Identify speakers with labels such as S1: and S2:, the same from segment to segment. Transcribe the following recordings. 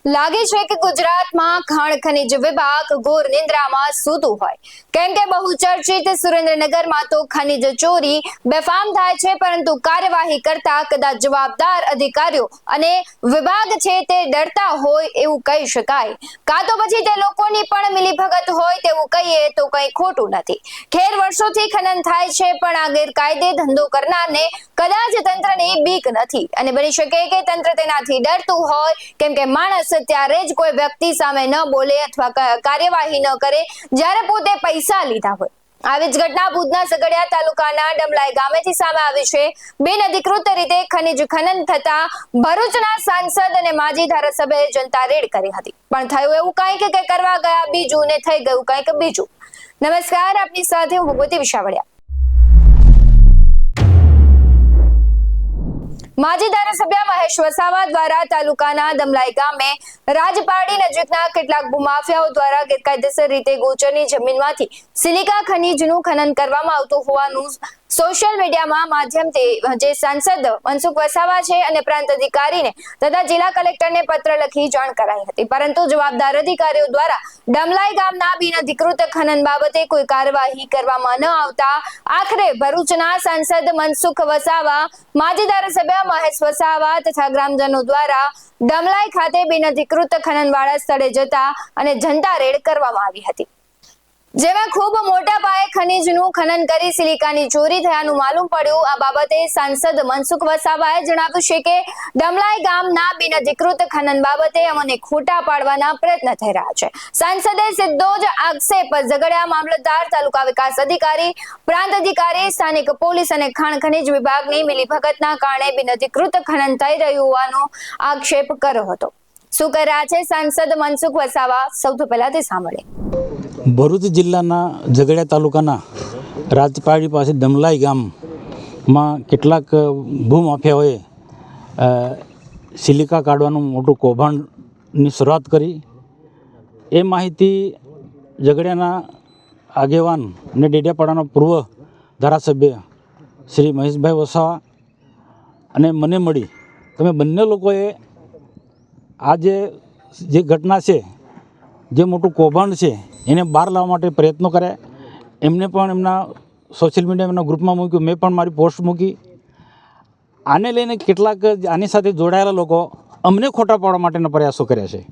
S1: લાગે છે કે ગુજરાતમાં ખાણ ખનિજ વિભાગ ઘોર નિંદ્રામાં સૂતું હોય, કેમ કે બહુચર્ચિત સુરેન્દ્રનગરમાં તો ખનિજ ચોરી બેફામ થાય છે, પરંતુ કાર્યવાહી કરતા કદાચ જવાબદાર અધિકારીઓ અને વિભાગ છે તે ડરતા હોય એવું કહી શકાય, કાં તો પછી તે લોકોની પણ મિલીભગત હોય તેવું કહીએ તો કંઈ ખોટું નથી। ખેર વર્ષોથી ખનન થાય છે, પણ આ ગેરકાયદે ધંધો કરનારને કદાચ તંત્રની બીક નથી, અને બની શકે કે તંત્ર તેનાથી ડરતું હોય, કેમ કે માણસ ત્યારે જ કોઈ વ્યક્તિ સામે ન બોલે અથવા કાર્યવાહી ન કરે જ્યારે પોતે પૈસા લીધા હોય। આવી જ ઘટના ભુજના ઝઘડિયા તાલુકાના ડમલાઈ ગામેથી સામે આવી છે। બિનઅધિકૃત રીતે ખનિજ ખનન થતા ભરૂચના સાંસદ અને માજી ધારાસભ્યએ જનતા રેડ કરી હતી, પણ થયું એવું કંઈક કે કરવા ગયા બીજું ને થઈ ગયું કંઈક બીજું। નમસ્કાર, આપની સાથે હું ભગવતી વિશાવડિયા। માજી ધારાસભ્ય મહેશ વસાવા દ્વારા તાલુકાના દમલાઈ ગામે રાજપારડી નજીકના કેટલાક ભૂમાફિયાઓ દ્વારા ગેરકાયદેસર રીતે ગોચરની જમીનમાંથી સિલિકા ખનીજનું ખનન કરવામાં આવતું હોવાનું સોશિયલ મીડિયામાં માધ્યમથી જે સાંસદ મનસુખ વસાવા છે અને પ્રાંત અધિકારીને તથા જિલ્લા કલેક્ટરને પત્ર લખી જાણ કરાઈ હતી, પરંતુ જવાબદાર અધિકારીઓ દ્વારા ડમલાઈ ગામના બિનઅધિકૃત ખનન બાબતે કોઈ કાર્યવાહી કરવામાં ન આવતા આખરે ભરૂચના સાંસદ મનસુખ વસાવા, માજી ધારાસભ્ય મહેશ વસાવા તથા ગ્રામજનો દ્વારા ડમલાઈ ખાતે બિનઅધિકૃત ખનનવાળા સ્થળે જતા અને જનતા રેડ કરવામાં આવી હતી, જેમાં ખૂબ મોટા પાયે ખનીજનું ખનન કરી સિલિકાની ચોરી થયાનું માલુમ પડ્યું। આ બાબતે સાંસદ મનસુખ વસાવાએ જણાવ્યું છે કે ડમલાઈ ગામના બિનઅધિકૃત ખનન બાબતે અમને ખોટા પાડવાના પ્રયત્ન થઈ રહ્યા છે। સાંસદે સીધો જ આક્ષેપ ઝઘડિયા મામલતદાર, તાલુકા વિકાસ અધિકારી, પ્રાંત અધિકારી, સ્થાનિક પોલીસ અને ખાણ ખનીજ વિભાગની મિલીભગતના કારણે બિનઅધિકૃત ખનન થઈ રહ્યું હોવાનો આક્ષેપ કર્યો હતો। શું કહી રહ્યા છે સાંસદ મનસુખ વસાવા, સૌથી પહેલા તે સાંભળે।
S2: ભરૂચ જિલ્લાના ઝઘડિયા તાલુકાના રાજપારડી પાસે દમલાઈ ગામમાં કેટલાક ભૂમાફિયાઓએ સિલિકા કાઢવાનું મોટું કૌભાંડની શરૂઆત કરી। એ માહિતી ઝઘડિયાના આગેવાન અને ડેડિયાપાડાના પૂર્વ ધારાસભ્ય શ્રી મહેશભાઈ વસાવા અને મને મળી તમે બંને લોકોએ આ જે ઘટના છે, જે મોટું કૌભાંડ છે એને બહાર લાવવા માટે પ્રયત્નો કર્યા। એમને પણ એમના સોશિયલ મીડિયા એમના ગ્રુપમાં મૂક્યું, મેં પણ મારી પોસ્ટ મૂકી। આને લઈને કેટલાક આની સાથે જોડાયેલા લોકો અમને ખોટા પાડવા માટેના પ્રયાસો કર્યા છે,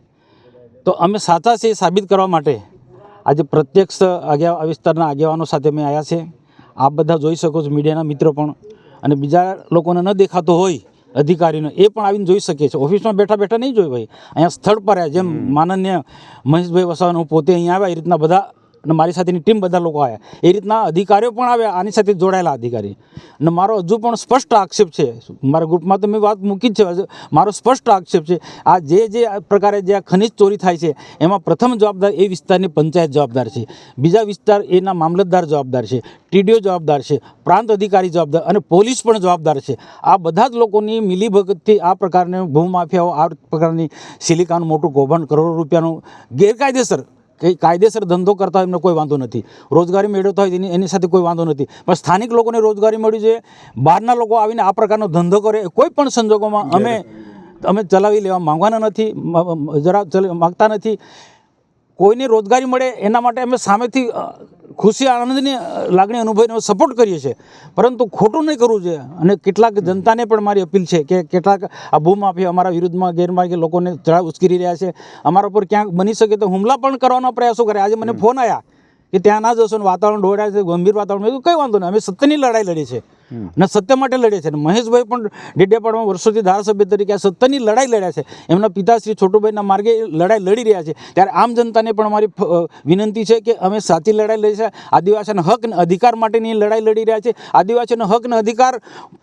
S2: તો અમે સાચા છે એ સાબિત કરવા માટે આજે પ્રત્યક્ષ આ વિસ્તારના આગેવાનો સાથે અમે આવ્યા છે। આપ બધા જોઈ શકો છો, મીડિયાના મિત્રો પણ, અને બીજા લોકોને ન દેખાતો હોય અધિકારીને એ પણ આવીને જોઈ શકીએ છીએ। ઓફિસમાં બેઠા બેઠા નહીં જોઈ ભાઈ, અહીંયા સ્થળ પર આવ્યા, જેમ માનનીય મહેશભાઈ વસાવાને હું પોતે અહીંયા આવ્યા એ રીતના બધા અને મારી સાથેની ટીમ બધા લોકો આવ્યા, એ રીતના અધિકારીઓ પણ આવ્યા, આની સાથે જોડાયેલા અધિકારી। અને મારો હજુ પણ સ્પષ્ટ આક્ષેપ છે, મારા ગ્રુપમાં તો મેં વાત મૂકી જ છે, મારો સ્પષ્ટ આક્ષેપ છે આ જે પ્રકારે જે આ ખનિજ ચોરી થાય છે એમાં પ્રથમ જવાબદાર એ વિસ્તારની પંચાયત જવાબદાર છે, બીજા વિસ્તાર એના મામલતદાર જવાબદાર છે, ટીડીઓ જવાબદાર છે, પ્રાંત અધિકારી જવાબદાર અને પોલીસ પણ જવાબદાર છે। આ બધા જ લોકોની મિલીભગતથી આ પ્રકારની ભૂમાફિયાઓ આ પ્રકારની સિલિકાનું મોટું કૌભાંડ, કરોડો રૂપિયાનું ગેરકાયદેસર કાયદેસર ધંધો કરતા હોય એમને કોઈ વાંધો નથી, રોજગારી મેળવતા હોય એની સાથે કોઈ વાંધો નથી, પણ સ્થાનિક લોકોને રોજગારી મળી જોઈએ। બહારના લોકો આવીને આ પ્રકારનો ધંધો કરે કોઈ પણ સંજોગોમાં અમે ચલાવી લેવા માંગવાના નથી, માગતા નથી। કોઈને રોજગારી મળે એના માટે અમે સામેથી ખુશી આનંદની લાગણી અનુભવીને સપોર્ટ કરીએ છીએ, પરંતુ ખોટું નહીં કરવું જોઈએ। અને કેટલાક જનતાને પણ મારી અપીલ છે કે કેટલાક આ ભૂમાફિયા અમારા વિરુદ્ધમાં ગેરમાર્ગે લોકોને ઉશ્કેરી રહ્યા છે, અમારા ઉપર ક્યાંક બની શકે તો હુમલા પણ કરવાના પ્રયાસો કરે। આજે મને ફોન આવ્યા કે ત્યાં ના જશો ને વાતાવરણ ઢોળાય છે, ગંભીર વાતાવરણ, કંઈ વાંધો નહીં, અમે સત્યની લડાઈ લડી છે ને સત્ય માટે લડે છે। મહેશભાઈ પણ ડેડિયાપાડામાં વર્ષોથી ધારાસભ્ય તરીકે આ સત્યની લડાઈ લડ્યા છે, એમના પિતાશ્રી છોટુભાઈના માર્ગે લડાઈ લડી રહ્યા છે। ત્યારે આમ જનતાને પણ મારી વિનંતી છે કે અમે સાચી લડાઈ લડી છે, આદિવાસીના હક અને અધિકાર માટેની લડાઈ લડી રહ્યા છે। આદિવાસીનો હક અને અધિકાર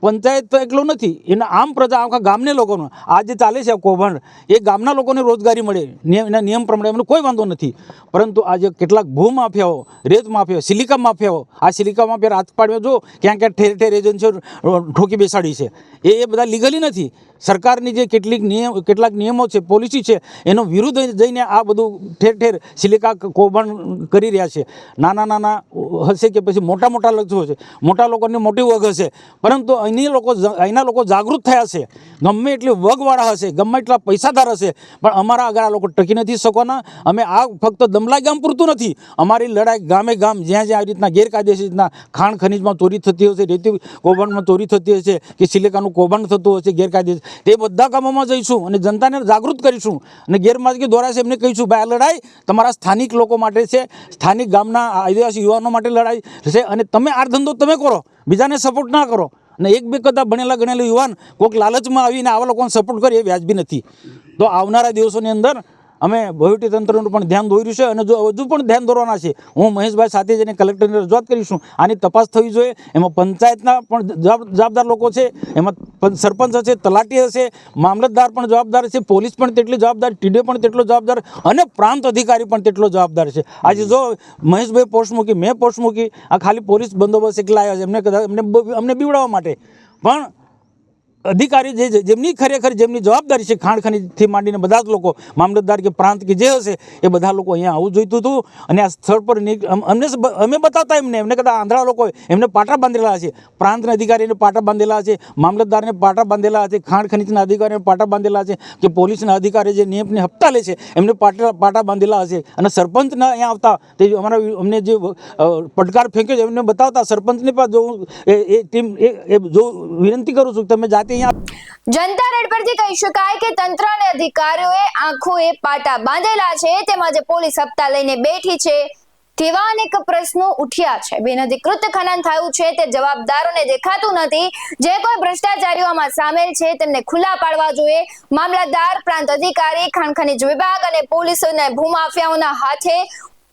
S2: પંચાયત તો એકલો નથી, એના આમ પ્રજા આખા ગામને લોકોનો આ જે ચાલે છે કૌભાંડ, એ ગામના લોકોને રોજગારી મળે એના નિયમ પ્રમાણે એમને કોઈ વાંધો નથી, પરંતુ આજે કેટલાક ભૂમાફિયાઓ, રેત માફિયાઓ, સિલિકા માફિયાઓ, આ સિલિકા માફિયા રાજપાડીઓ જો ક્યાં ક્યાં ઠેર ઠેર કોન્ટ્રાક્ટર એજન્સીઓ ઠોકી બેસાડી છે એ બધા લીગલી નથી. સરકારની જે કેટલાક નિયમો છે, પોલિસી છે, એનો વિરુદ્ધ જઈને આ બધું ઠેર ઠેર સિલિકા કૌભાંડ કરી રહ્યા છે. નાના હશે કે પછી મોટા લક્ષો હશે, મોટા લોકોની મોટી વગ હશે, પરંતુ અહીંના લોકો જાગૃત થયા છે. ગમે એટલી વગવાળા હશે, ગમે એટલા પૈસાદાર હશે, પણ અમારા આગળ આ લોકો ટકી નથી શકવાના. અમે આ ફક્ત દમલાઈ ગામ પૂરતું નથી, અમારી લડાઈ ગામે ગામ જ્યાં આ રીતના ગેરકાયદેસર રીતના ખાણ ખનીજમાં ચોરી થતી હશે, રેતી કૌભાંડમાં ચોરી થતી હશે કે સિલિકાનું કૌભાંડ થતું હશે ગેરકાયદેસર, તે બધા ગામોમાં જઈશું અને જનતાને જાગૃત કરીશું અને ગેરમાર્ગે દોરાશે એમને કહીશું ભાઈ આ લડાઈ તમારા સ્થાનિક લોકો માટે છે, સ્થાનિક ગામના આદિવાસી યુવાનો માટે લડાઈ છે અને તમે આ ધંધો તમે કરો, બીજાને સપોર્ટ ના કરો. અને એક બે કદા ભણેલા ગણેલા યુવાન કોઈક લાલચમાં આવીને આવા લોકોને સપોર્ટ કરે એ વ્યાજબી નથી. તો આવનારા દિવસોની અંદર અમે વહીવટીતંત્રનું પણ ધ્યાન દોર્યું છે અને જો હજુ પણ ધ્યાન દોરવાના છે. હું મહેશભાઈ સાથે જઈને કલેક્ટરને રજૂઆત કરીશું. આની તપાસ થવી જોઈએ. એમાં પંચાયતના પણ જવાબદાર લોકો છે, એમાં સરપંચ હશે, તલાટી હશે, મામલતદાર પણ જવાબદાર છે, પોલીસ પણ તેટલી જવાબદાર, ટીડીઓ પણ તેટલો જવાબદાર અને પ્રાંત અધિકારી પણ તેટલો જવાબદાર છે. આજે જો મહેશભાઈ પોસ્ટ મૂકી, મેં પોસ્ટ મૂકી, આ ખાલી પોલીસ બંદોબસ્ત એકલા આવ્યા છે અમને બીવડાવવા માટે, પણ અધિકારી જેમની ખરેખર જેમની જવાબદારી છે, ખાણ ખનીજથી માંડીને બધા જ લોકો, મામલતદાર કે પ્રાંત કે જે હશે એ બધા લોકો અહીંયા આવવું જોઈતું હતું. અને આ સ્થળ પર અમે બતાવતા એમને કદાચ આંધળા લોકો એમને પાટા બાંધેલા છે, પ્રાંતના અધિકારીને પાટા બાંધેલા છે, મામલતદારને પાટા બાંધેલા છે, ખાણ ખનીજના અધિકારીને પાટા બાંધેલા છે, કે પોલીસના અધિકારી જે નિયમને હપ્તા લે છે એમને પાટા બાંધેલા હશે. અને સરપંચના અહીંયા આવતા તે અમને જે પડકાર ફેંક્યો છે એમને બતાવતા સરપંચને પણ જો વિનંતી કરું છું તમે જાતે
S1: જનતા રેડ પરથી કહી શકાય કે તંત્ર અને અધિકારીઓએ આંખોએ પાટા બાંધેલા છે, તેમાં જે પોલીસ હપ્તા લઈને બેઠી છે તેવા અનેક પ્રશ્નો ઉઠ્યા છે. બિનઅધિકૃત ખનન થયું છે તે જવાબદારોને દેખાતું નથી. જે કોઈ ભ્રષ્ટાચારીઓમાં સામેલ છે તેમને ખુલ્લા પાડવા જોઈએ. મામલતદાર, પ્રાંત અધિકારી, ખાણ ખનીજ વિભાગ અને પોલીસોને ભૂમાફિયાઓના હાથે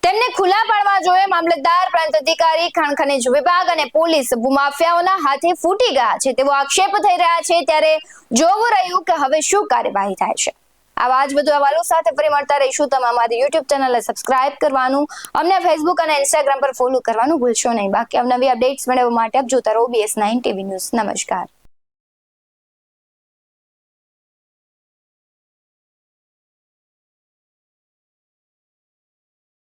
S1: તેમને ખુલ્લા પાડવા જોઈએ. મામલતદાર, પ્રાંત અધિકારી, ખાણ ખનીજ વિભાગ અને પોલીસ ભૂમાફિયાઓના હાથે ફૂટી ગયા છે તેવો આક્ષેપ થઈ રહ્યા છે. ત્યારે જોવું રહ્યું કે હવે શું કાર્યવાહી થાય છે. આવા જ વધુ અહેવાલો સાથે ફરી મળતા રહીશું. તમે અમારી યુટ્યુબ ચેનલને સબસ્ક્રાઇબ કરવાનું, અમને ફેસબુક અને ઇન્સ્ટાગ્રામ પર ફોલો કરવાનું ભૂલશો નહીં. બાકી અવનવી અપડેટ્સ મેળવવા માટે આપ જોતા રહો BS9 TV ન્યૂઝ. નમસ્કાર.